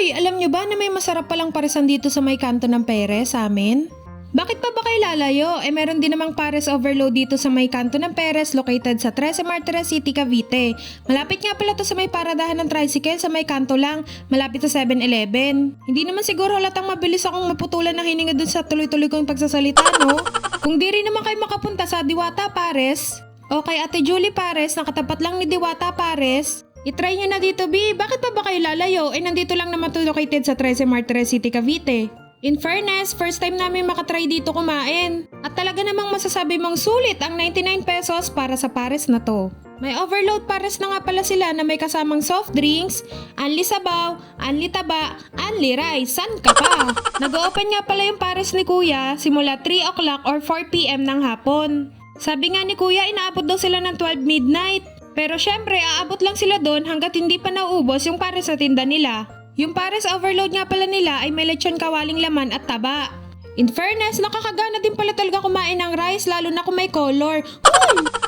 Hoy, alam nyo ba na may masarap palang paresan dito sa may kanto ng Perez sa amin? Bakit pa ba kayo lalayo? Meron din namang Pares Overload dito sa may kanto ng Perez located sa 13 Martires City, Cavite. Malapit nga pala to sa may paradahan ng tricycle sa may kanto lang, malapit sa 7-Eleven. Hindi naman siguro halatang mabilis akong maputulan ng hininga dun sa tuloy-tuloy kong pagsasalita, no? Kung di rin naman kayo makapunta sa Diwata Pares, o kay Ate Julie Pares, nakatapat lang ni Diwata Pares, itry nyo na dito, B. Bakit pa ba kayo lalayo? Nandito lang naman to located sa 13 Martires City, Cavite. In fairness, first time namin makatry dito kumain. At talaga namang masasabi mong sulit ang 99 pesos para sa pares na to. May overload pares na nga pala sila na may kasamang soft drinks, unli sabaw, unli taba, unli rice. San ka pa? Nag-open nga pala yung pares ni Kuya simula 3 o'clock or 4 p.m. ng hapon. Sabi nga ni Kuya, inaabot daw sila ng 12 midnight. Pero syempre, aabot lang sila doon hanggat hindi pa nauubos yung pares sa tinda nila. Yung pares overload nga pala nila ay may lechon kawaling laman at taba. In fairness, nakakagana din pala talaga kumain ng rice lalo na kung may color.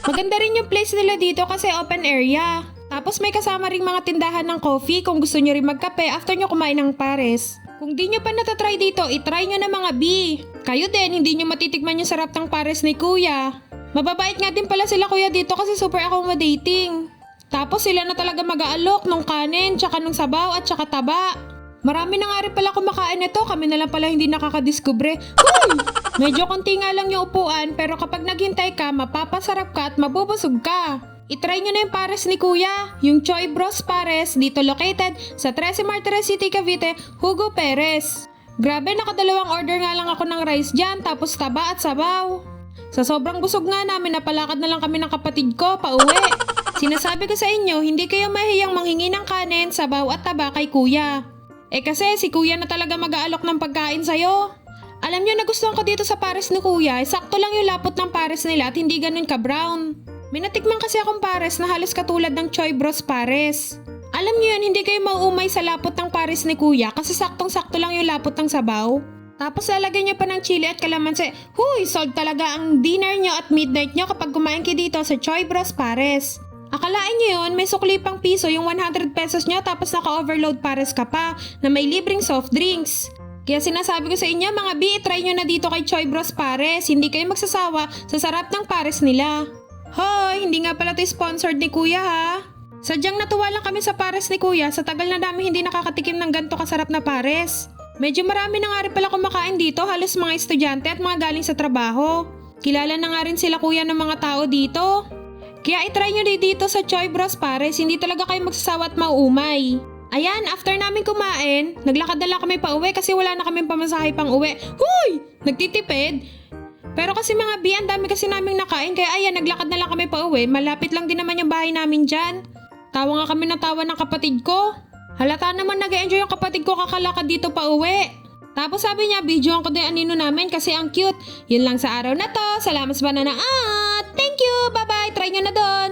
Maganda rin yung place nila dito kasi open area. Tapos may kasama ring mga tindahan ng coffee kung gusto nyo rin magkape after nyo kumain ng pares. Kung di nyo pa natatry dito, itry nyo na mga B. Kayo din, hindi nyo matitikman yung sarap ng pares ni Kuya. Mababait nga din pala sila Kuya dito kasi super accommodating. Tapos sila na talaga mag-aalok nung kanin, tsaka nung sabaw at tsaka taba. Marami na nga rin pala kumakain nito, kami na lang pala hindi nakakadiskubre. Medyo konti nga lang yung upuan pero kapag naghintay ka, mapapasarap ka at mabubusog ka. Itry nyo na yung pares ni Kuya, yung Choy Bros Pares dito located sa 13 Martires City, Cavite, Hugo Perez. Grabe, nakadalawang order nga lang ako ng rice dyan tapos taba at sabaw. Sa sobrang busog nga namin, napalakad na lang kami ng kapatid ko pauwi. Sinasabi ko sa inyo, hindi kayo mahiyang manghingi ng kanin, sabaw at taba kay Kuya. Kasi si Kuya na talaga mag-aalok ng pagkain sa'yo. Alam nyo, nagustuhan ko dito sa pares ni Kuya, sakto lang yung lapot ng pares nila at hindi ganun ka-brown. May natikman kasi akong pares na halos katulad ng Choy Bros Pares. Alam nyo yun, hindi kayo mauumay sa lapot ng pares ni Kuya kasi saktong-sakto lang yung lapot ng sabaw. Tapos lalagyan nyo pa ng chili at kalamansi. Huy, sold talaga ang dinner nyo at midnight nyo kapag kumain kayo dito sa Choy Bros Pares. Akalain nyo yun, may sukli pang piso yung 100 pesos nyo tapos naka-overload pares ka pa na may libreng soft drinks. Kaya sinasabi ko sa inyo mga B, try nyo na dito kay Choy Bros Pares. Hindi kayo magsasawa sa sarap ng pares nila. Hoy, hindi nga pala ito sponsored ni Kuya ha. Sadyang natuwa lang kami sa pares ni Kuya sa tagal na dami hindi nakakatikim ng ganito kasarap na pares. Medyo marami na nga rin pala kumakain dito, halos mga estudyante at mga galing sa trabaho. Kilala na nga rin sila Kuya ng mga tao dito. Kaya itry nyo din dito sa Choy Bros Pares, hindi talaga kayo magsasawa at mauumay. Ayan, after namin kumain, naglakad na lang kami pa uwi kasi wala na kaming pamasahe pang uwi. Huy! Nagtitipid! Pero kasi mga B, ang dami kasi naming nakain kaya ayan, naglakad na lang kami pa uwi. Malapit lang din naman yung bahay namin dyan. Tawa nga kami ng tawa ng kapatid ko. Halata naman nag-enjoy yung kapatid ko kakalakad dito pa uwi. Tapos sabi niya, videoan ko din anino namin kasi ang cute. Yun lang sa araw na to. Salamat sa banana at thank you! Bye-bye! Try nyo na doon!